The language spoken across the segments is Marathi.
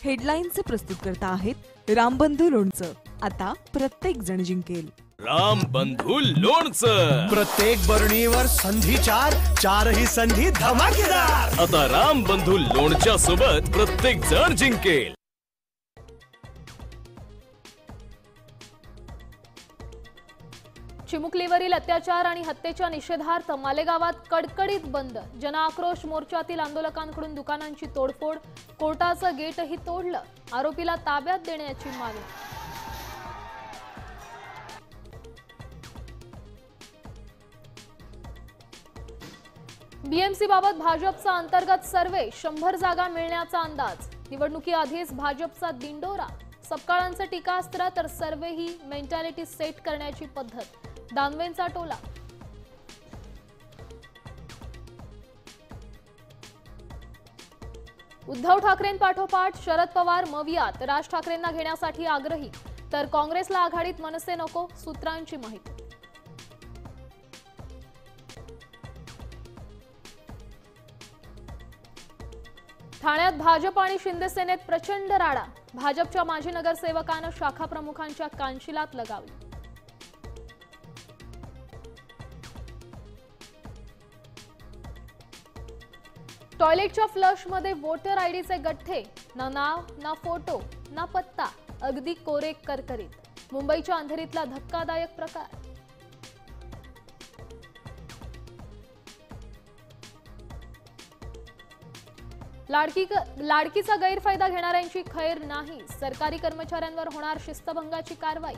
हेडलाईनचे प्रस्तुतकर्ता आहेत रामबंधू लोणचं. आता प्रत्येक जण जिंकेल. रामबंधू लोणचं. प्रत्येक बरणीवर संधी चार, चारही संधी धमाकेदार. आता रामबंधू लोणच्या सोबत प्रत्येक जण जिंकेल. चिमुकलीवरील अत्याचार आणि हत्येच्या निषेधार्थ मालेगावात कडकडीत बंद. जनआक्रोश मोर्चातील आंदोलकांकडून दुकानांची तोडफोड, कोर्टाचं गेटही तोडलं. आरोपीला ताब्यात देण्याची मागणी. बीएमसी बाबत भाजपचा अंतर्गत सर्वे, 100 जागा मिळण्याचा अंदाज. निवडणुकीआधीच भाजपचा दिंडोरा. सपकाळांचं टीकास्त्र तर सर्वे ही मेंटॅलिटी सेट करण्याची पद्धत. दानवेंचा टोला. उद्धव ठाकरेंपाठोपाठ शरद पवार मवियात. राज ठाकरेंना घेण्यासाठी आग्रही, तर काँग्रेसला आघाडीत मनसे नको, सूत्रांची माहिती. ठाण्यात भाजप आणि शिंदे सेनेत प्रचंड राडा. भाजपच्या माजी नगरसेवकानं शाखा प्रमुखांच्या कानशिलात लगावली. टॉयलेटच्या फ्लशमध्ये वोटर आयडीचे गठ्ठे. ना नाव, ना फोटो, ना पत्ता. अगदी कोरे करकरीत. मुंबईच्या अंधेरीतला धक्कादायक प्रकार. लाडकीचा गैरफायदा घेणाऱ्यांची खैर नाही. सरकारी कर्मचाऱ्यांवर होणार शिस्तभंगाची कारवाई.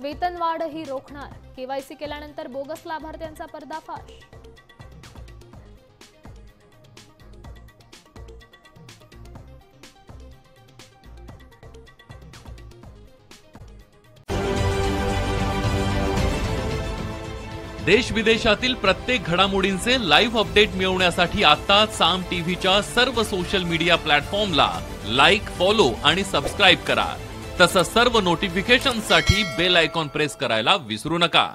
वेतनवाढही रोखणार. केवायसी केल्यानंतर बोगस लाभार्थ्यांचा पर्दाफाश. देश विदेशातील प्रत्येक घडामोडींचे लाईव्ह अपडेट मिळवण्यासाठी आता साम टीव्हीच्या सर्व सोशल मीडिया प्लॅटफॉर्मला लाईक, फॉलो आणि सबस्क्राईब करा. तसंच सर्व नोटिफिकेशनसाठी बेल आयकॉन प्रेस करायला विसरू नका.